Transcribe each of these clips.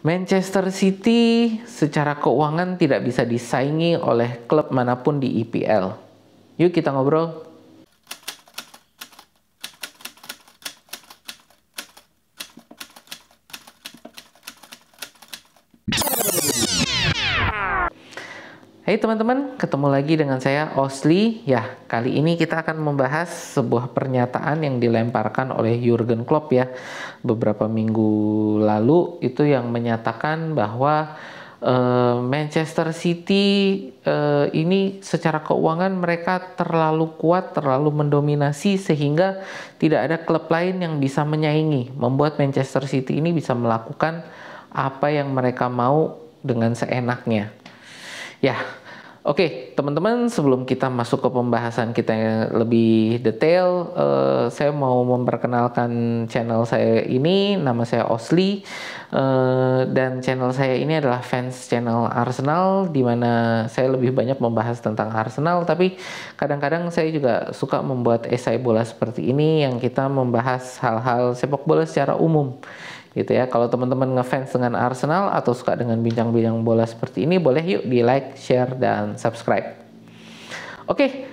Manchester City secara keuangan tidak bisa disaingi oleh klub manapun di IPL. Yuk kita ngobrol. Hai teman-teman, ketemu lagi dengan saya Osli. Ya, kali ini kita akan membahas sebuah pernyataan yang dilemparkan oleh Jurgen Klopp ya beberapa minggu lalu, itu yang menyatakan bahwa Manchester City ini secara keuangan mereka terlalu kuat, terlalu mendominasi sehingga tidak ada klub lain yang bisa menyaingi, membuat Manchester City ini bisa melakukan apa yang mereka mau dengan seenaknya. Ya, oke, teman-teman, sebelum kita masuk ke pembahasan kita yang lebih detail, saya mau memperkenalkan channel saya ini. Nama saya Osli, dan channel saya ini adalah fans channel Arsenal, di mana saya lebih banyak membahas tentang Arsenal, tapi kadang-kadang saya juga suka membuat esai bola seperti ini, yang kita membahas hal-hal sepak bola secara umum. Gitu ya. Kalau teman-teman ngefans dengan Arsenal atau suka dengan bincang-bincang bola seperti ini, boleh yuk di like, share, dan subscribe. Oke,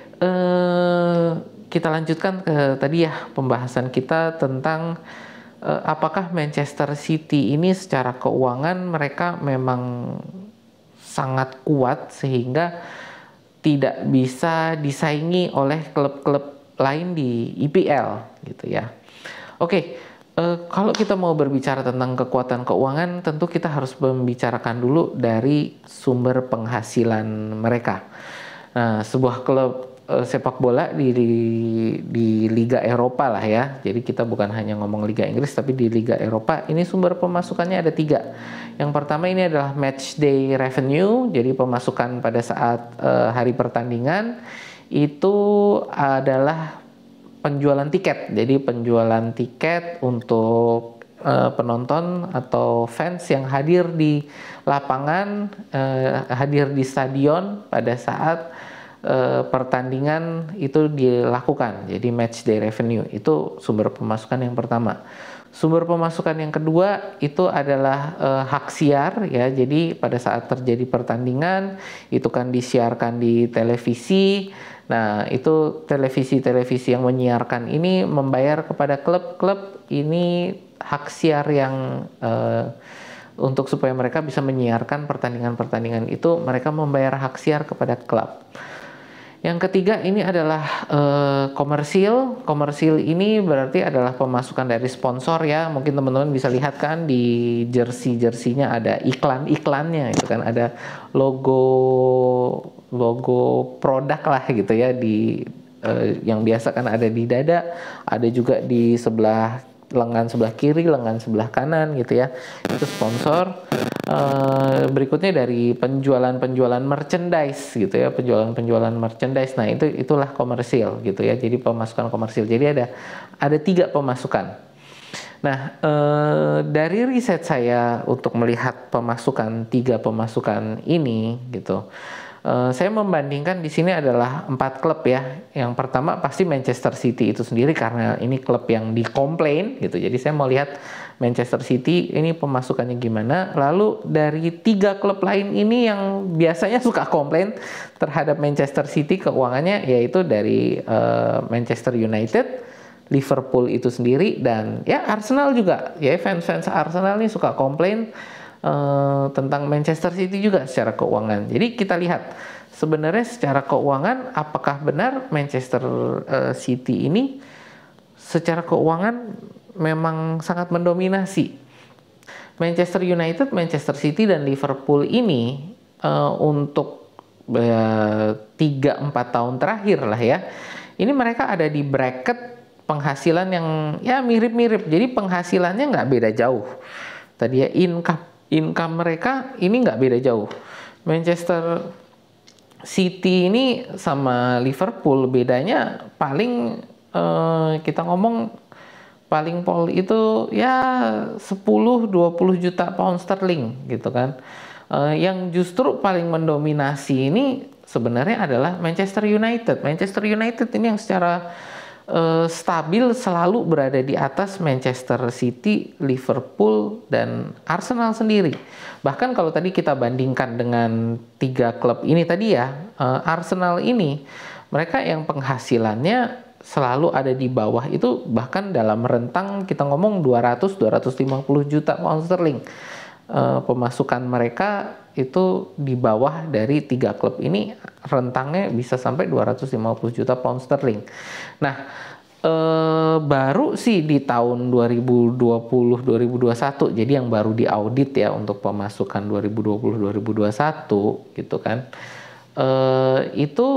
kita lanjutkan ke tadi ya pembahasan kita tentang apakah Manchester City ini secara keuangan mereka memang sangat kuat sehingga tidak bisa disaingi oleh klub-klub lain di IPL gitu ya. Oke. Kalau kita mau berbicara tentang kekuatan keuangan, tentu kita harus membicarakan dulu dari sumber penghasilan mereka. Nah, sebuah klub sepak bola di Liga Eropa lah ya. Jadi kita bukan hanya ngomong Liga Inggris, tapi di Liga Eropa ini sumber pemasukannya ada 3. Yang pertama ini adalah match day revenue, jadi pemasukan pada saat hari pertandingan itu adalah penjualan tiket. Jadi penjualan tiket untuk penonton atau fans yang hadir di lapangan, hadir di stadion pada saat pertandingan itu dilakukan. Jadi match day revenue itu sumber pemasukan yang pertama. Sumber pemasukan yang kedua itu adalah hak siar ya. Jadi pada saat terjadi pertandingan itu kan disiarkan di televisi. Nah, itu televisi-televisi yang menyiarkan ini membayar kepada klub-klub ini hak siar yang untuk supaya mereka bisa menyiarkan pertandingan-pertandingan itu, mereka membayar hak siar kepada klub. Yang ketiga ini adalah komersil. Komersil ini berarti adalah pemasukan dari sponsor ya. Mungkin teman-teman bisa lihat kan di jersey-jerseynya ada iklan-iklannya, itu kan ada logo produk lah gitu ya di yang biasa kan ada di dada, ada juga di sebelah lengan sebelah kiri, lengan sebelah kanan gitu ya. Itu sponsor. Berikutnya dari penjualan merchandise gitu ya, penjualan merchandise. Nah, itulah komersil gitu ya. Jadi pemasukan komersil. Jadi ada 3 pemasukan. Nah, dari riset saya untuk melihat pemasukan 3 pemasukan ini gitu, saya membandingkan di sini adalah 4 klub ya. Yang pertama pasti Manchester City itu sendiri karena ini klub yang dikomplain gitu. Jadi saya mau lihat Manchester City ini pemasukannya gimana. Lalu dari 3 klub lain ini yang biasanya suka komplain terhadap Manchester City keuangannya, yaitu dari Manchester United, Liverpool itu sendiri, dan ya Arsenal juga. Ya fans-fans Arsenal ini suka komplain tentang Manchester City juga secara keuangan. Jadi kita lihat sebenarnya secara keuangan apakah benar Manchester City ini secara keuangan memang sangat mendominasi. Manchester United, Manchester City, dan Liverpool ini untuk 3-4 tahun terakhir lah ya, ini mereka ada di bracket penghasilan yang ya mirip-mirip. Jadi penghasilannya nggak beda jauh. Tadi ya income mereka ini nggak beda jauh. Manchester City ini sama Liverpool bedanya paling kita ngomong paling pol itu ya 10-20 juta pound sterling gitu kan. Yang justru paling mendominasi ini sebenarnya adalah Manchester United. Manchester United ini yang secara stabil selalu berada di atas Manchester City, Liverpool, dan Arsenal sendiri. Bahkan kalau tadi kita bandingkan dengan 3 klub ini tadi ya, Arsenal ini mereka yang penghasilannya selalu ada di bawah itu, bahkan dalam rentang kita ngomong 200-250 juta pound sterling. Pemasukan mereka itu di bawah dari 3 klub ini, rentangnya bisa sampai 250 juta pound sterling. Nah, baru sih di tahun 2020-2021, jadi yang baru diaudit ya untuk pemasukan 2020-2021 gitu kan, itu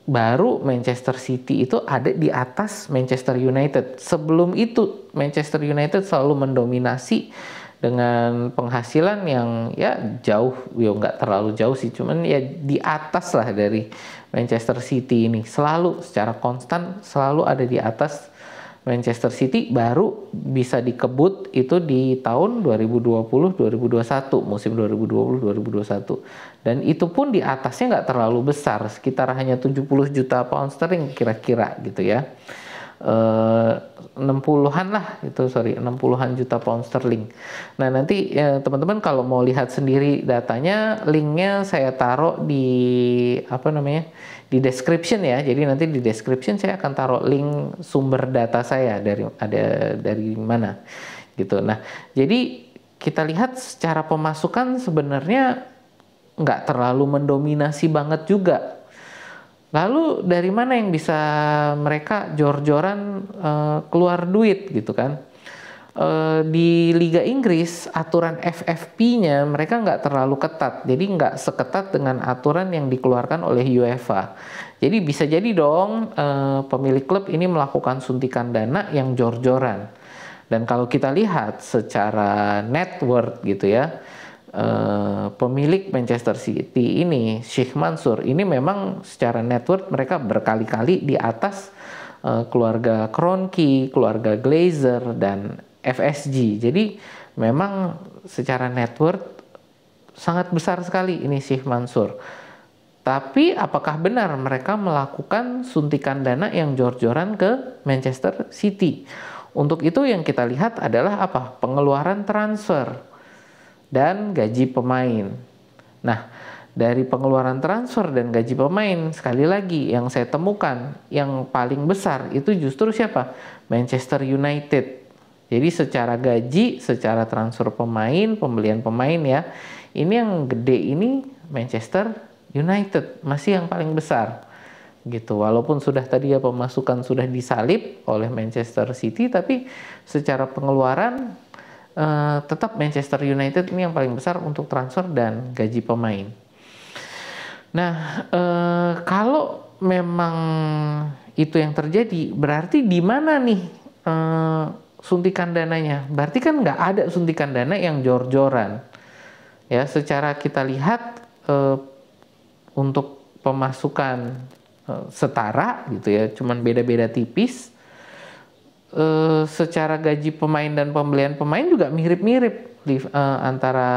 baru Manchester City itu ada di atas Manchester United. Sebelum itu Manchester United selalu mendominasi dengan penghasilan yang ya jauh, ya nggak terlalu jauh sih, cuman ya di atas lah dari Manchester City ini, selalu secara konstan selalu ada di atas Manchester City. Baru bisa dikebut itu di tahun 2020-2021, musim 2020-2021, dan itu pun di atasnya nggak terlalu besar, sekitar hanya 70 juta pound sterling kira-kira gitu ya. 60-an lah itu, 60-an juta pound sterling. Nah, nanti ya, teman-teman kalau mau lihat sendiri datanya, linknya saya taruh di di description ya. Jadi nanti di description saya akan taruh link sumber data saya dari mana gitu. Nah, jadi kita lihat secara pemasukan sebenarnya nggak terlalu mendominasi banget juga. Lalu dari mana yang bisa mereka jor-joran keluar duit gitu kan? Di Liga Inggris aturan FFP-nya mereka nggak terlalu ketat, jadi nggak seketat dengan aturan yang dikeluarkan oleh UEFA. Jadi bisa jadi dong pemilik klub ini melakukan suntikan dana yang jor-joran. Dan kalau kita lihat secara net worth gitu ya, pemilik Manchester City ini, Sheikh Mansour ini memang secara net worth mereka berkali-kali di atas keluarga Kroenke, keluarga Glazer, dan FSG. Jadi memang secara net worth sangat besar sekali ini Sheikh Mansour. Tapi apakah benar mereka melakukan suntikan dana yang jor-joran ke Manchester City? Untuk itu yang kita lihat adalah apa? Pengeluaran transfer dan gaji pemain. Nah, dari pengeluaran transfer dan gaji pemain, sekali lagi yang saya temukan yang paling besar itu justru siapa? Manchester United. Jadi secara gaji, secara transfer pemain, pembelian pemain ya, ini yang gede ini Manchester United, masih yang paling besar gitu. Walaupun sudah tadi ya pemasukan sudah disalip oleh Manchester City, tapi secara pengeluaran tetap Manchester United ini yang paling besar untuk transfer dan gaji pemain. Nah, kalau memang itu yang terjadi, berarti di mana nih suntikan dananya? Berarti kan nggak ada suntikan dana yang jor-joran. Ya, secara kita lihat untuk pemasukan setara gitu ya, cuman beda-beda tipis. Secara gaji pemain dan pembelian pemain juga mirip-mirip antara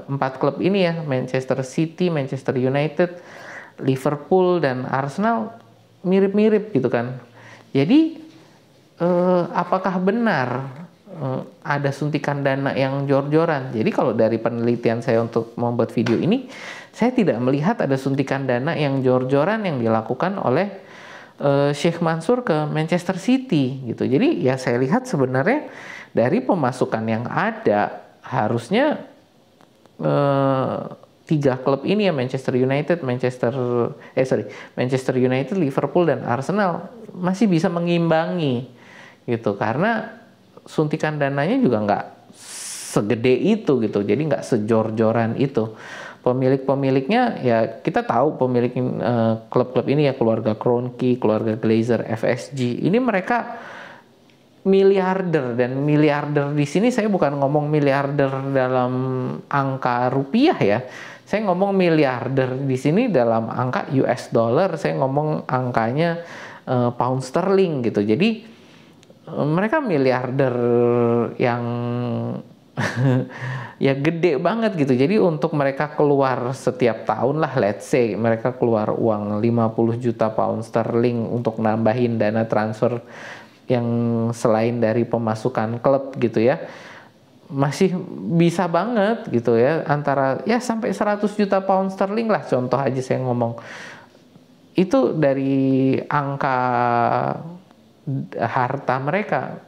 4 klub ini ya, Manchester City, Manchester United, Liverpool, dan Arsenal, mirip-mirip gitu kan. Jadi apakah benar ada suntikan dana yang jor-joran? Jadi kalau dari penelitian saya untuk membuat video ini, saya tidak melihat ada suntikan dana yang jor-joran yang dilakukan oleh Sheikh Mansour ke Manchester City gitu. Jadi ya saya lihat sebenarnya dari pemasukan yang ada harusnya 3 klub ini ya, Manchester United, Manchester United, Liverpool, dan Arsenal masih bisa mengimbangi gitu, karena suntikan dananya juga nggak segede itu gitu, jadi nggak sejor-joran itu. Pemilik-pemiliknya ya kita tahu pemilik klub-klub ini ya, keluarga Kroenke, keluarga Glazer, FSG. Ini mereka miliarder, dan miliarder di sini saya bukan ngomong miliarder dalam angka rupiah ya. Saya ngomong miliarder di sini dalam angka US dollar. Saya ngomong angkanya pound sterling gitu. Jadi mereka miliarder yang ya gede banget gitu. Jadi untuk mereka keluar setiap tahun lah, let's say mereka keluar uang 50 juta pound sterling untuk nambahin dana transfer yang selain dari pemasukan klub gitu ya, masih bisa banget gitu ya, antara ya sampai 100 juta pound sterling lah contoh aja saya ngomong. Itu dari angka harta mereka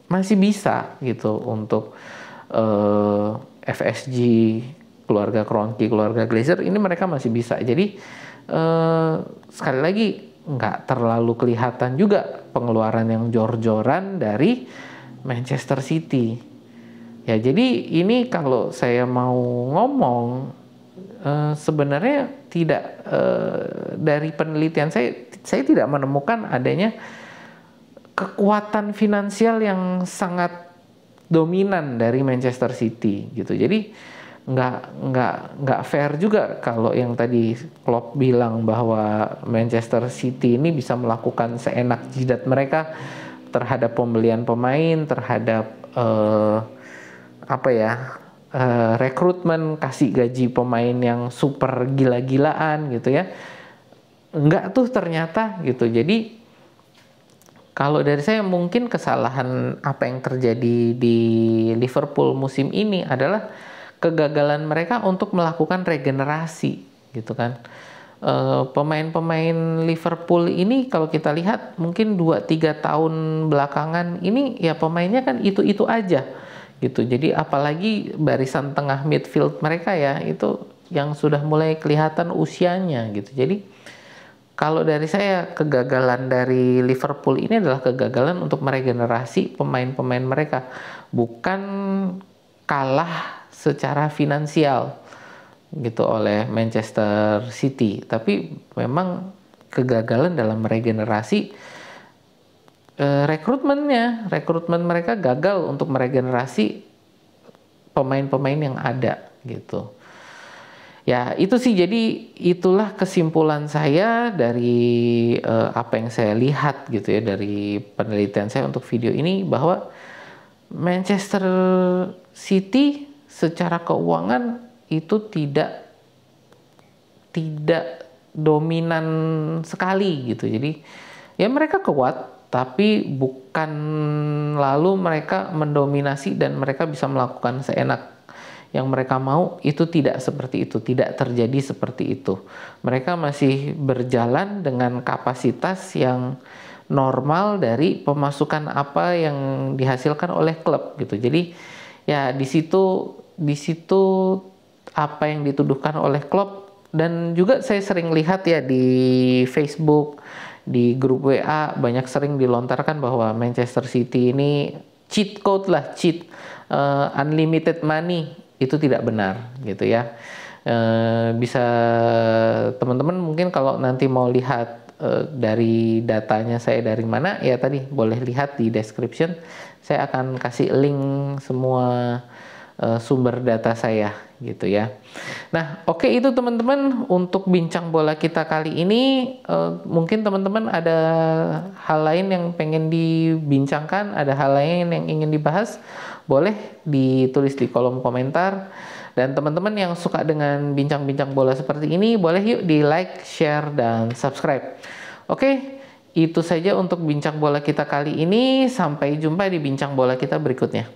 masih bisa gitu untuk FSG, keluarga Kroenke, keluarga Glazer, ini mereka masih bisa. Jadi sekali lagi nggak terlalu kelihatan juga pengeluaran yang jor-joran dari Manchester City. Ya jadi ini kalau saya mau ngomong sebenarnya tidak, dari penelitian saya tidak menemukan adanya kekuatan finansial yang sangat dominan dari Manchester City gitu. Jadi nggak fair juga kalau yang tadi Klopp bilang bahwa Manchester City ini bisa melakukan seenak jidat mereka terhadap pembelian pemain, terhadap rekrutmen, kasih gaji pemain yang super gila-gilaan gitu ya. Enggak tuh ternyata gitu. Jadi kalau dari saya mungkin kesalahan apa yang terjadi di Liverpool musim ini adalah kegagalan mereka untuk melakukan regenerasi gitu kan. Pemain-pemain Liverpool ini kalau kita lihat mungkin 2-3 tahun belakangan ini ya pemainnya kan itu-itu aja gitu. Jadi apalagi barisan tengah midfield mereka ya itu yang sudah mulai kelihatan usianya gitu. Jadi kalau dari saya, kegagalan dari Liverpool ini adalah kegagalan untuk meregenerasi pemain-pemain mereka, bukan kalah secara finansial gitu oleh Manchester City, tapi memang kegagalan dalam meregenerasi rekrutmen mereka gagal untuk meregenerasi pemain-pemain yang ada gitu. Ya itu sih, jadi itulah kesimpulan saya dari apa yang saya lihat gitu ya dari penelitian saya untuk video ini, bahwa Manchester City secara keuangan itu tidak dominan sekali gitu. Jadi ya mereka kuat tapi bukan lalu mereka mendominasi dan mereka bisa melakukan seenak yang mereka mau, itu tidak seperti itu, tidak terjadi seperti itu. Mereka masih berjalan dengan kapasitas yang normal dari pemasukan apa yang dihasilkan oleh klub gitu. Jadi ya di situ apa yang dituduhkan oleh klub, dan juga saya sering lihat ya di Facebook, di grup WA banyak sering dilontarkan bahwa Manchester City ini cheat code lah, unlimited money. Itu tidak benar gitu ya. Bisa teman-teman mungkin kalau nanti mau lihat dari datanya saya dari mana ya, tadi boleh lihat di description, saya akan kasih link semua sumber data saya gitu ya. Nah oke, itu teman-teman untuk bincang bola kita kali ini. Mungkin teman-teman ada hal lain yang pengen dibincangkan, ada hal lain yang ingin dibahas, boleh ditulis di kolom komentar. Dan teman-teman yang suka dengan bincang-bincang bola seperti ini, boleh yuk di like, share, dan subscribe. Oke, itu saja untuk bincang bola kita kali ini. Sampai jumpa di bincang bola kita berikutnya.